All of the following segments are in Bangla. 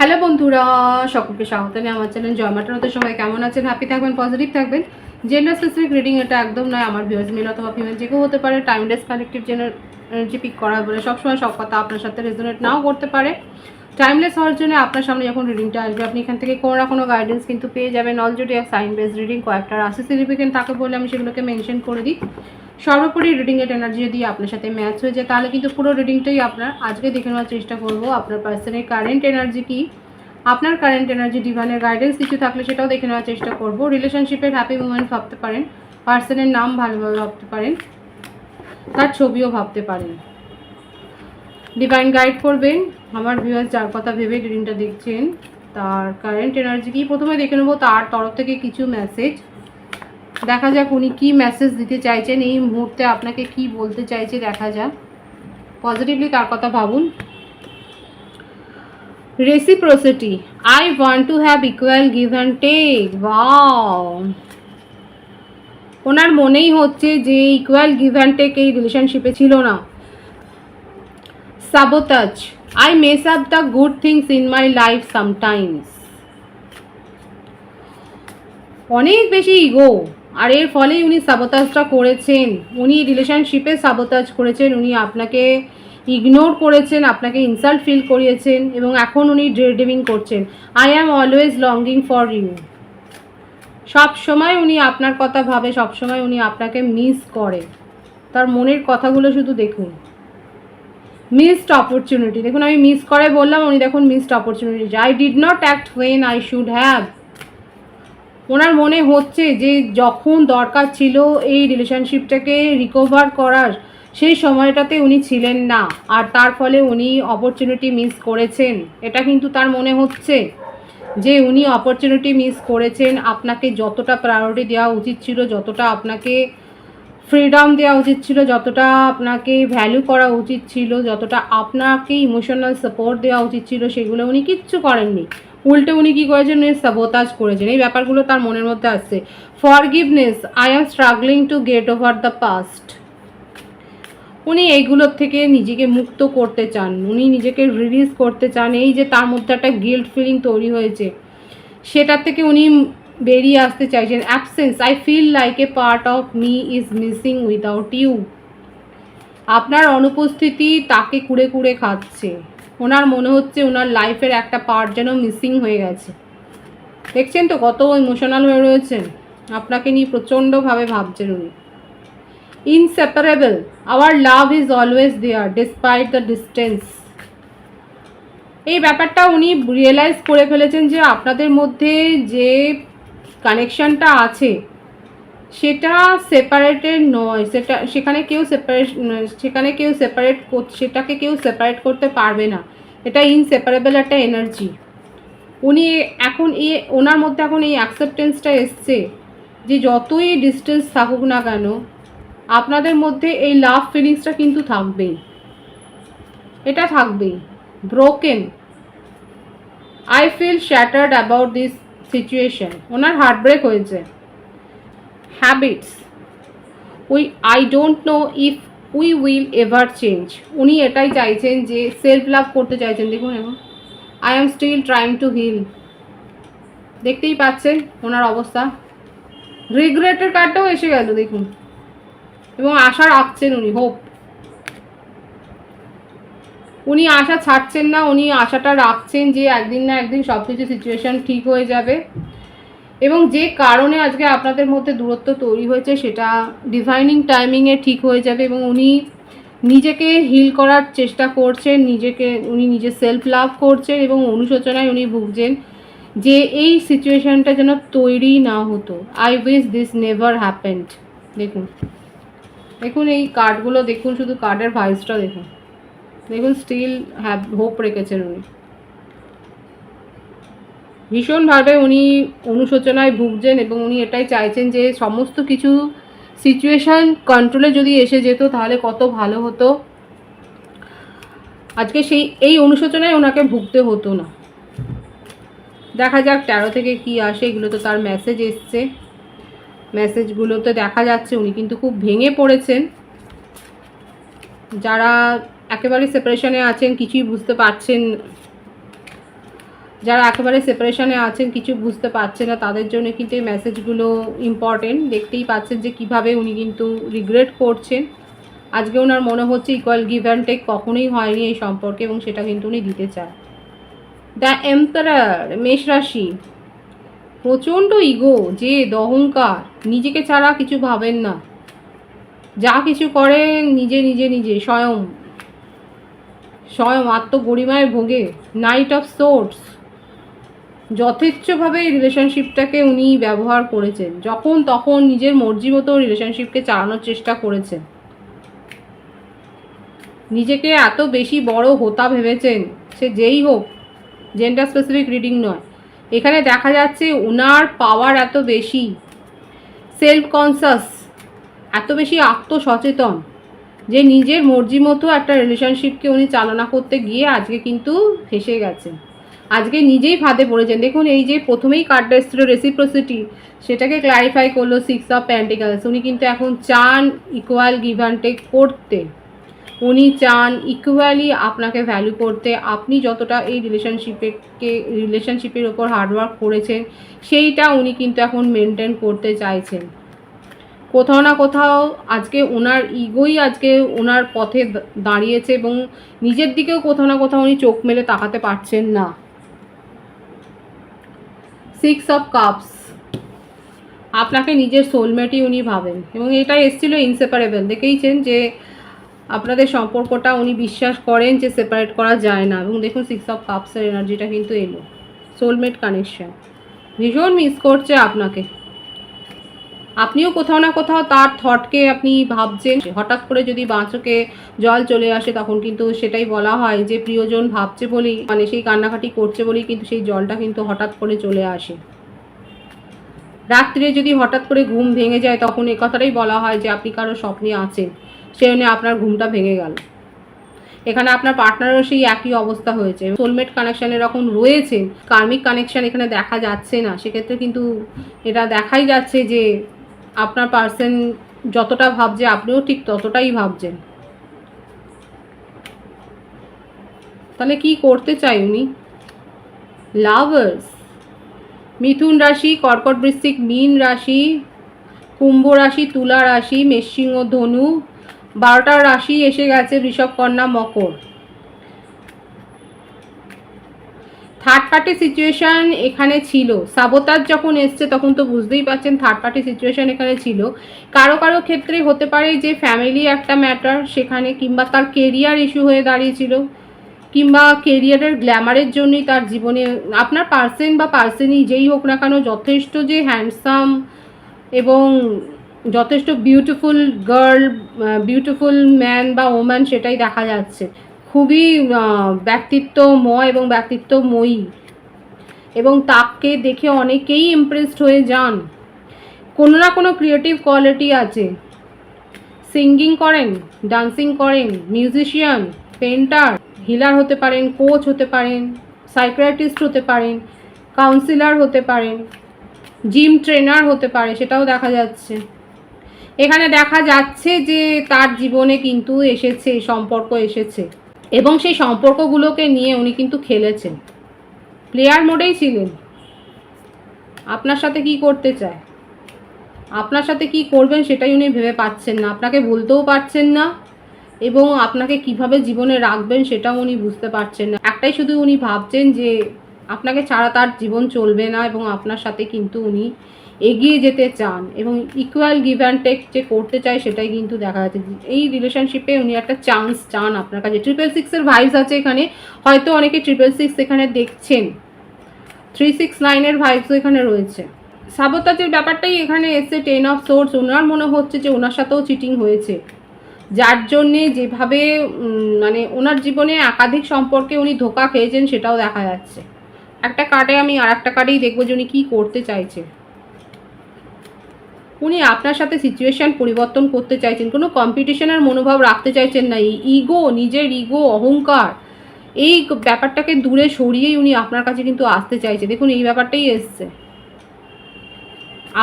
হ্যালো বন্ধুরা, সকলকে স্বাগত জানাই আমার চ্যানেল জয় মাটানোতে। সবাই কেমন আছেন? হ্যাপি থাকবেন, পজিটিভ থাকবেন। জেন্ডার স্পেসিফিক রিডিং এটা একদম নয়। আমার ভিউয়ার্স মেল অথবা ফিমেল যে কেউ হতে পারে। টাইমলেস কালেক্টিভ এনার্জি পিক করা বলে সবসময় সব কথা আপনার সাথে রেজোনেট নাও করতে পারে। টাইমলেস হওয়ার জন্য আপনার সামনে যখন রিডিংটা আসবে আপনি এখান থেকে কোনো না কোনো গাইডেন্স কিন্তু পেয়ে যাবেন। অলরেডি এক সাইন বেস রিডিং কয়েকটা রাশি সিগনিফিকেন্ট থাকে বলে আমি সেগুলোকে মেনশন করে দিই। সর্বোপরি রিডিংয়ের এনার্জি যদি আপনার সাথে ম্যাচ হয়ে যায় তাহলে কিন্তু পুরো রিডিংটাই আপনার। আজকে দেখে নেওয়ার চেষ্টা করব আপনার পার্সনের কারেন্ট এনার্জি কী, আপনার কারেন্ট এনার্জি ডিভাইনের গাইডেন্স কিছু থাকলে সেটাও দেখে নেওয়ার চেষ্টা করব। রিলেশনশিপের হ্যাপি মুমেন্ট ভাবতে পারেন, পার্সনের নাম ভালোভাবে ভাবতে পারেন, তার ছবিও ভাবতে পারেন। ডিভাইন গাইড করবেন আমার ভিউয়ার্স যার কথা ভেবে রিডিংটা দেখছেন তার কারেন্ট এনার্জি কি। প্রথমে দেখে নেবো তার তরফ থেকে কিছু মেসেজ। দেখা যাক উনি কী মেসেজ দিতে চাইছেন এই মুহূর্তে, আপনাকে কি বলতে চাইছে দেখা যাক। পজিটিভলি তার কথা ভাবুন। Reciprocity. I want to have equal give and take. Wow. ওনার মনেই হচ্ছে যে ইকুয়াল গিভ অ্যান্ড টেক এই রিলেশনশিপে ছিল না। Sabotage. I mess up the good things in my life sometimes. অনেক বেশি ইগো, আর এর ফলেই উনি সাবোটাজটা করেছেন। উনি রিলেশনশিপে সাবোটাজ করেছেন, উনি আপনাকে ইগনোর করেছেন, আপনাকে ইনসাল্ট ফিল করিয়েছেন এবং এখন উনি ড্রিডিমিং করছেন। I am always longing for you. সব সময় উনি আপনার কথা ভাবে, সব সময় উনি আপনাকে মিস করে। তার মনের কথাগুলো শুধু দেখুন। মিসড অপরচুনিটি, দেখুন আমি মিস করে বললাম, উনি দেখুন missed opportunity. I did not act when I should have. ওনার মনে হচ্ছে যে যখন দরকার ছিল এই রিলেশনশিপটাকে রিকভার করার সেই সময়টাতে উনি ছিলেন না, আর তার ফলে উনি অপরচুনিটি মিস করেছেন। এটা কিন্তু তার মনে হচ্ছে যে উনি অপরচুনিটি মিস করেছেন। আপনাকে যতটা প্রায়োরিটি দেওয়া উচিত ছিল, যতটা আপনাকে ফ্রিডম দেওয়া উচিত ছিল, যতটা আপনাকে ভ্যালু করা উচিত ছিল, যতটা আপনাকে ইমোশনাল সাপোর্ট দেওয়া উচিত ছিল, সেগুলো উনি কিচ্ছু করেননি। উল্টে উনি কী করেছেন, উনি সাবোটাজ করেছেন। এই ব্যাপারগুলো তার মনের মধ্যে আসছে। Forgiveness. I am struggling to get over the past. উনি এইগুলোর থেকে নিজেকে মুক্ত করতে চান, উনি নিজেকে রিলিজ করতে চান। এই যে তার মধ্যে একটা গিল্ট ফিলিং তৈরি হয়েছে সেটার থেকে উনি বেরিয়ে আসতে চাইছেন। Absence. I feel like a part of me is missing without you. আপনার অনুপস্থিতি তাকে কুড়ে কুড়ে খাচ্ছে। ওনার মনে হচ্ছে ওনার লাইফের একটা পার্ট যেন মিসিং হয়ে গেছে। দেখছেন তো কত ইমোশনাল হয়ে রয়েছেন, আপনাকে নিয়ে প্রচণ্ডভাবে ভাবছেন উনি। Inseparable. Our love is always there despite the distance. এই ব্যাপারটা উনি রিয়েলাইজ করে ফেলেছেন যে আপনাদের মধ্যে যে কানেকশানটা আছে সেটা সেপারেটেড নয়। সেটাকে কেউ সেপারেট করতে পারবে না। এটা ইনসেপারেবল একটা এনার্জি। উনি এখন ওনার মধ্যে এখন এই অ্যাকসেপ্টেন্সটা এসছে যে যতই ডিস্টেন্স থাকুক না কেন আপনাদের মধ্যে এই লাভ ফিলিংসটা কিন্তু থাকবেই, এটা থাকবেই। Broken. I feel shattered about this situation. ওনার হার্ট ব্রেক হয়েছে। Habits. I don't know if we will ever change. উনি এটাই চাইছেন যে সেলফ লাভ করতে চাইছেন। দেখুন এখন I am still trying to heal. দেখতেই পাচ্ছেন ওনার অবস্থা। রিগ্রেটের কার্ডটাও এসে গেল দেখুন, এবং আশা রাখছেন উনি। হোপ. উনি আশা ছাড়ছেন না, উনি আশাটা রাখছেন যে একদিন না একদিন সব কিছু সিচুয়েশান ঠিক হয়ে যাবে, এবং যে কারণে আজকে আপনাদের মধ্যে দূরত্ব তৈরি হয়েছে সেটা ডিভাইনিং টাইমিংয়ে ঠিক হয়ে যাবে। এবং উনি নিজেকে হিল করার চেষ্টা করছেন, উনি নিজে সেলফ লাভ করছেন এবং অনুশোচনায় উনি ভুগছেন যে এই সিচুয়েশানটা যেন তৈরি না হতো। I wish this never happened. দেখুন দেখুন এই কার্ডগুলো দেখুন, শুধু কার্ডের ভাইসটা দেখুন। দেখুন স্টিল হোপ রেখেছেন উনি। ভীষণভাবে উনি অনুশোচনায় ভুগছেন এবং উনি এটাই চাইছেন যে সমস্ত কিছু সিচুয়েশান কন্ট্রোলে যদি এসে যেত তাহলে কত ভালো হতো। আজকে এই অনুশোচনায় ওনাকে ভুগতে হতো না। দেখা যাক 13 থেকে কি আসে। এগুলো তো তার মেসেজ এসছে, মেসেজগুলোতে দেখা যাচ্ছে উনি কিন্তু খুব ভেঙে পড়েছেন। যারা একেবারে সেপারেশনে আছেন, কিছুই বুঝতে পারছেন যারা একেবারে সেপারেশনে আছেন, কিছু বুঝতে পারছে না, তাদের জন্য কিন্তু এই মেসেজগুলো ইম্পর্টেন্ট। দেখতেই পাচ্ছেন যে কিভাবে উনি কিন্তু রিগ্রেট করছেন। আজকে ওনার মনে হচ্ছে ইকুয়াল গিভ অ্যান্ড টেক কখনোই হয়নি এই সম্পর্কে, এবং সেটা কিন্তু উনি দিতে চায়। দ্য এম্পারার, মেষ রাশি, প্রচণ্ড ইগো, জেদ, অহংকার, নিজেকে ছাড়া কিছু ভাবেন না, যা কিছু করেন নিজে নিজে নিজে স্বয়ং স্বয়ং আত্মগরিমায় ভোগে। নাইট অফ সোর্ডস, যথেচ্ছভাবে এই রিলেশনশিপটাকে উনি ব্যবহার করেছেন, যখন তখন নিজের মর্জি মতো রিলেশনশিপকে চালানোর চেষ্টা করেছেন। নিজেকে এত বেশি বড় হোতা ভেবেছেন, সে যেই হোক, জেন্ডার স্পেসিফিক রিডিং নয়। এখানে দেখা যাচ্ছে ওনার পাওয়ার এত বেশি, সেলফ কনসাস, এত বেশি আত্মসচেতন, যে নিজের মর্জি মতো একটা রিলেশনশিপকে উনি চালনা করতে গিয়ে আজকে কিন্তু ফেঁসে গেছেন, আজকে নিজেই ফাঁদে পড়েছেন। দেখুন, এই যে প্রথমেই কার্ডটা এসেছিল রেসিপ্রোসিটি, সেটাকে ক্লারিফাই করলো সিক্স অফ পেন্টিকলস। উনি কিন্তু এখন চান ইকুয়াল গিভ অ্যান্ড টেক করতে, উনি চান ইকুয়ালি আপনাকে ভ্যালু করতে। আপনি যতটা এই রিলেশনশিপের ওপর হার্ডওয়ার্ক করেছেন, সেইটা উনি কিন্তু এখন মেনটেন করতে চাইছেন। কোথাও না কোথাও আজকে ওনার ইগোই আজকে ওনার পথে দাঁড়িয়েছে, এবং নিজের দিকেও কোথাও না কোথাও উনি চোখ মেলে তাকাতে পারছেন না। সিক্স অফ কাপস, আপনাকে নিজের সোলমেটই উনি ভাবেন, এবং এটা এসেছিল ইনসেপারেবল। দেখেইছেন যে আপনাদের সম্পর্কটা উনি বিশ্বাস করেন যে সেপারেট করা যায় না, এবং দেখুন সিক্স অফ কাপসের এনার্জিটা কিন্তু এলো। সোলমেট কানেকশন, ভীষণ মিস করছে আপনাকে। আপনিও কোথাও না কোথাও তার থটকে আপনি ভাবছেন। হঠাৎ করে যদি বাঁচকে জল চলে আসে, তখন কিন্তু সেটাই বলা হয় যে প্রিয়জন ভাবছে বলেই, মানে সেই কান্নাকাটি করছে বলেই কিন্তু সেই জলটা কিন্তু হঠাৎ করে চলে আসে। রাত্রে যদি হঠাৎ করে ঘুম ভেঙে যায়, তখন এ কথাটাই বলা হয় যে আপনি কারো স্বপ্নে আছেন, সেই জন্য আপনার ঘুমটা ভেঙে গেল। এখানে আপনার পার্টনারও সেই একই অবস্থা হয়েছে। সোলমেট কানেকশন এরকম রয়েছে, কার্মিক কানেকশন এখানে দেখা যাচ্ছে না। সেক্ষেত্রে কিন্তু এটা দেখাই যাচ্ছে যে আপনার পার্সন যতটা ভাবছে, আপনিও ঠিক ততটাই ভাবছেন। তাহলে কি করতে চাই উনি? লাভার্স, মিথুন রাশি, কর্কট বৃশ্চিক, মীন রাশি, কুম্ভ রাশি, তুলা রাশি, মেষসিংহ, ধনু, 12টা রাশি এসে গেছে, বৃষভ, কন্যা, মকর। থার্ড পার্টি সিচুয়েশান এখানে ছিল। সাবোতাজ যখন এসছে তখন তো বুঝতেই পারছেন থার্ড পার্টি সিচুয়েশান এখানে ছিল। কারো কারো ক্ষেত্রে হতে পারে যে ফ্যামিলি একটা ম্যাটার সেখানে, কিংবা তার কেরিয়ার ইস্যু হয়ে দাঁড়িয়েছিল, কিংবা কেরিয়ারের গ্ল্যামারের জন্যই তার জীবনে আপনার পার্সন বা পার্সনই যেই হোক না কেন যথেষ্ট যে হ্যান্ডসাম এবং যথেষ্ট বিউটিফুল গার্ল, বিউটিফুল ম্যান বা ওম্যান, সেটাই দেখা যাচ্ছে। খুবই ব্যক্তিত্বময় এবং ব্যক্তিত্বময়ী, এবং তাকে দেখে অনেকেই ইমপ্রেসড হয়ে যান। কোনো না কোনো ক্রিয়েটিভ কোয়ালিটি আছে। সিঙ্গিং করেন, ডান্সিং করেন, মিউজিশিয়ান, পেন্টার, হিলার হতে পারেন, কোচ হতে পারেন, সাইকিয়াট্রিস্ট হতে পারেন, কাউন্সিলর হতে পারেন, জিম ট্রেনার হতে পারে, সেটাও দেখা যাচ্ছে। এখানে দেখা যাচ্ছে যে তার জীবনে কিন্তু এসেছে, সম্পর্ক এসেছে, এবং সেই সম্পর্কগুলোকে নিয়ে উনি কিন্তু খেলেছেন, প্লেয়ার মোডেই ছিলেন। আপনার সাথে কি করতে চায়, আপনার সাথে কি করবেন সেটাই উনি ভেবে পাচ্ছেন না, আপনাকে বলতেও পারছেন না, এবং আপনাকে কিভাবে জীবনে রাখবেন সেটাও উনি বুঝতে পারছেন না। একটাই শুধু উনি ভাবছেন যে আপনাকে ছাড়া তার জীবন চলবে না, এবং আপনার সাথে কিন্তু উনি এগিয়ে যেতে চান, এবং ইকুয়াল গিভ অ্যান্ড টেক যে করতে চায় সেটাই কিন্তু দেখা যাচ্ছে। এই রিলেশনশিপে উনি একটা চান্স চান আপনার কাছে। 666-এর ভাইবস আছে এখানে, হয়তো অনেকে 666 এখানে দেখছেন। 369-এর ভাইবসও এখানে রয়েছে। সাবোতাজের ব্যাপারটাই এখানে এসছে, 10 অফ সোর্স। ওনার মনে হচ্ছে যে ওনার সাথেও চিটিং হয়েছে, যার জন্যে যেভাবে মানে ওনার জীবনে একাধিক সম্পর্কে উনি ধোকা খেয়েছেন সেটাও দেখা যাচ্ছে। একটা কার্ডে আমি আর একটা কার্ডেই দেখবো যে উনি কী করতে চাইছে। উনি আপনার সাথে সিচুয়েশান পরিবর্তন করতে চাইছেন, কোনো কম্পিটিশনের মনোভাব রাখতে চাইছেন না। ইগো, নিজের ইগো, অহংকার, এই ব্যাপারটাকে দূরে সরিয়েই উনি আপনার কাছে কিন্তু আসতে চাইছে। দেখুন, এই ব্যাপারটাই এসছে।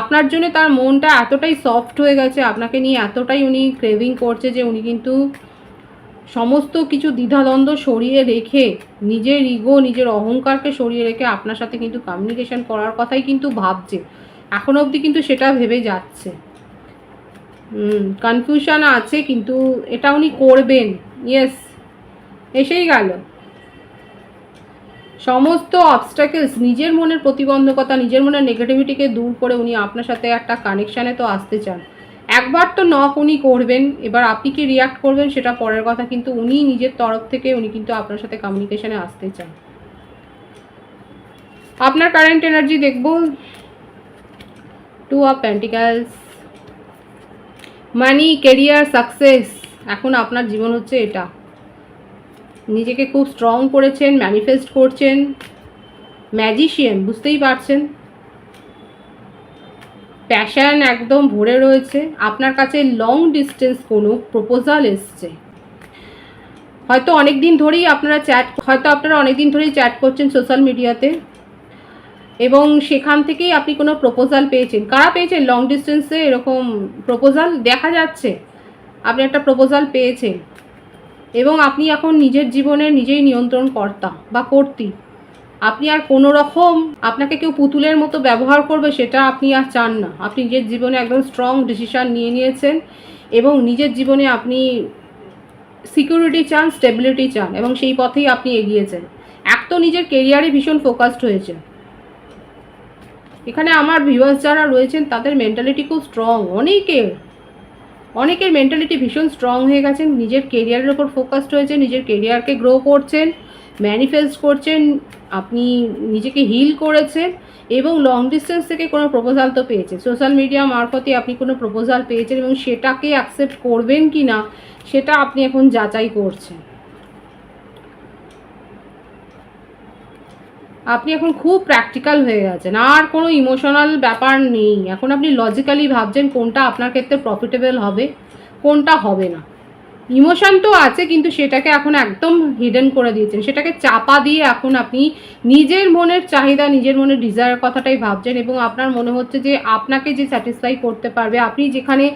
আপনার জন্য তার মনটা এতটাই সফট হয়ে গেছে, আপনাকে নিয়ে এতটাই উনি ক্রেভিং করছে যে উনি কিন্তু সমস্ত কিছু দ্বিধাদ্বন্দ্ব সরিয়ে রেখে, নিজের ইগো, নিজের অহংকারকে সরিয়ে রেখে আপনার সাথে কিন্তু কমিউনিকেশন করার কথাই কিন্তু ভাবছে। এখনো অবধি কিন্তু সেটা ভেবে যাচ্ছে। কনফিউশন আছে, কিন্তু এটা উনি করবেন। ইয়েস, এসেই গেল। সমস্ত অবস্ট্যাকেলস, নিজের মনের প্রতিবন্ধকতা, নিজের মনের নেগেটিভিটিকে দূর করে উনি আপনার সাথে একটা কানেকশানে তো আসতে চান। একবার তো নক উনি করবেন, এবার আপনি কি রিয়াক্ট করবেন সেটা পরের কথা, কিন্তু উনি নিজের তরফ থেকে উনি কিন্তু আপনার সাথে কমিউনিকেশনে আসতে চান। আপনার কারেন্ট এনার্জি দেখব, 2 of pentacles, money, career, success. এখন আপনার জীবন হচ্ছে এটা। নিজেকে খুব স্ট্রং করেছেন, ম্যানিফেস্ট করছেন, ম্যাজিশিয়ান, বুঝতেই পারছেন। প্যাশন একদম ভরে রয়েছে। আপনার কাছে লং ডিস্টেন্স কোনো প্রপোজাল এসছে। হয়তো অনেক দিন ধরেই আপনারা অনেক দিন ধরেই চ্যাট করছেন সোশ্যাল মিডিয়াতে, এবং সেখান থেকেই আপনি কোনো প্রপোজাল পেয়েছেন। কারা পেয়েছেন লং ডিস্টেন্সে এরকম প্রপোজাল? দেখা যাচ্ছে আপনি একটা প্রপোজাল পেয়েছেন, এবং আপনি এখন নিজের জীবনের নিজেই নিয়ন্ত্রণ কর্তা বা কর্ত্রী। আপনি আর কোনো রকম আপনাকে কেউ পুতুলের মতো ব্যবহার করবে সেটা আপনি আর চান না। আপনি নিজের জীবনে একদম স্ট্রং ডিসিশান নিয়ে নিয়েছেন, এবং নিজের জীবনে আপনি সিকিউরিটি চান, স্টেবিলিটি চান, এবং সেই পথেই আপনি এগিয়েছেন। এক তো নিজের কেরিয়ারে ভীষণ ফোকাসড হয়েছে। এখানে আমার ভিউয়ার্স যারা রয়েছেন তাদের মেন্টালিটি খুব স্ট্রং। অনেকের মেন্টালিটি ভীষণ স্ট্রং হয়ে গেছেন, নিজের কেরিয়ারের ওপর ফোকাসড হয়েছে, নিজের কেরিয়ারকে গ্রো করছেন, ম্যানিফেস্ট করছেন, আপনি নিজেকে হিল করেছেন, এবং লং ডিস্টেন্স থেকে কোনো প্রপোজাল তো পেয়েছেন। সোশ্যাল মিডিয়া মারফতে আপনি কোনো প্রপোজাল পেয়েছেন, এবং সেটাকে অ্যাকসেপ্ট করবেন কি না সেটা আপনি এখন যাচাই করছেন। আপনি এখন খুব প্র্যাকটিক্যাল হয়ে গেছেন, আর কোনো ইমোশনাল ব্যাপার নেই। এখন আপনি লজিক্যালি ভাবছেন কোনটা আপনার ক্ষেত্রে প্রফিটেবল হবে, কোনটা হবে না। ইমোশন তো আছে, কিন্তু সেটাকে এখন একদম হিডেন করে দিয়েছেন, সেটাকে চাপা দিয়ে এখন আপনি নিজের মনের চাহিদা, নিজের মনের ডিজায়ার কথাটাই ভাবছেন, এবং আপনার মনে হচ্ছে যে আপনাকে যে স্যাটিসফাই করতে পারবে, আপনি যেখানে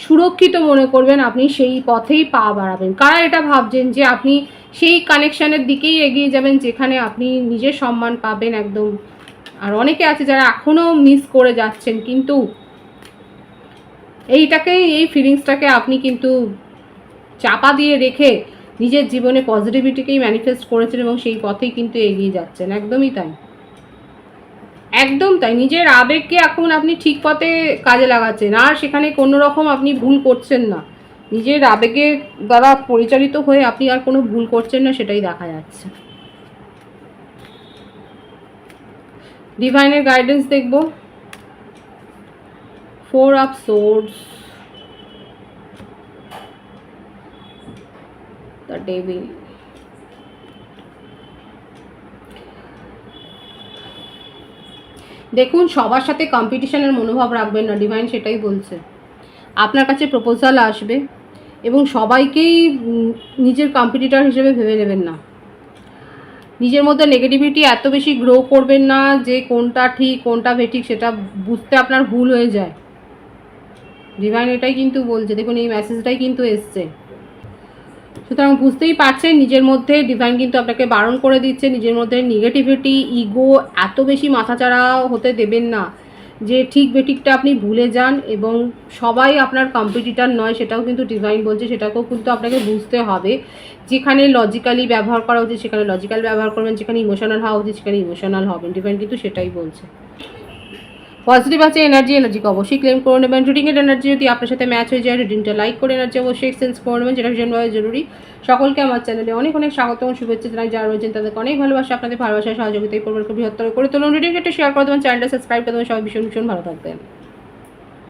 সুরক্ষিত মনে করবেন, আপনি সেই পথেই পা বাড়াবেন। কারা এটা ভাবছেন যে আপনি সেই কানেকশানের দিকেই এগিয়ে যাবেন যেখানে আপনি নিজের সম্মান পাবেন একদম। আর অনেকে আছে যারা এখনও মিস করে যাচ্ছেন, কিন্তু এই ফিলিংসটাকে আপনি কিন্তু চাপা দিয়ে রেখে নিজের জীবনে পজিটিভিটিকেই ম্যানিফেস্ট করেছেন, এবং সেই পথেই কিন্তু এগিয়ে যাচ্ছেন। একদমই তাই, একদম তাই। নিজের আবেগকে এখন আপনি ঠিক পথে কাজে লাগাচ্ছেন, আর সেখানে কোনো রকম আপনি ভুল করছেন না। নিজের আবেগের দ্বারা পরিচালিত হয়ে আপনি আর কোনো ভুল করছেন না, সেটাই দেখা যাচ্ছে। ডিভাইনের গাইডেন্স দেখব, 4 অফ সোর্ডস, দ্য ডেভিল। দেখুন, সবার সাথে কম্পিটিশনের মনোভাব রাখবেন না, ডিভাইন সেটাই বলছে। আপনার কাছে প্রপোজাল আসবে, এবং সবাইকেই নিজের কম্পিটিটর হিসেবে ভেবে নেবেন না। নিজের মধ্যে নেগেটিভিটি এত বেশি গ্রো করবেন না যে কোনটা ঠিক কোনটা বেঠিক সেটা বুঝতে আপনার ভুল হয়ে যায়। ডিভাইন এটাই কিন্তু বলছে, দেখুন এই মেসেজটাই কিন্তু এসছে। সুতরাং বুঝতেই পারছেন নিজের মধ্যে ডিভাইন কিন্তু আপনাকে বারণ করে দিচ্ছে, নিজের মধ্যে নেগেটিভিটি, ইগো এত বেশি মাথাচাড়া হতে দেবেন না যে ঠিক বেঠিকটা আপনি ভুলে যান। এবং সবাই আপনার কম্পিটিটার নয়, সেটাও কিন্তু ডিভাইন বলছে, সেটাকেও কিন্তু আপনাকে বুঝতে হবে। যেখানে লজিক্যালি ব্যবহার করা উচিত সেখানে লজিক্যাল ব্যবহার করবেন, যেখানে ইমোশনাল হওয়া উচিত সেখানে ইমোশনাল হবেন। ডিভাইন কিন্তু সেটাই বলছে। পজিটিভ আছে এনার্জিকে অবশ্যই ক্লেম করে নেবেন। রিডিংয়ের এনার্জি যদি আপনার সাথে ম্যাচ হয়ে যায়, রিডিংটা লাইক করে এনার্জি অবশ্যই এক্সচেঞ্জ করে নেবেন, যেটা ভীষণভাবে জরুরি। সকলকে আমার চ্যানেলে অনেক অনেক স্বাগত এবং শুভেচ্ছা জানাই। যারা রয়েছেন তাদেরকে অনেক ভালোবাসা, আপনাদের ভালোবাসায় সহযোগিতায় পরিবারকে বৃহত্তর করে তুলুন। রিডিংটা শেয়ার করে দেবেন, চ্যানেলটা সাবস্ক্রাইব করে দেবেন। সবাই ভীষণ ভীষণ ভালো থাকবেন।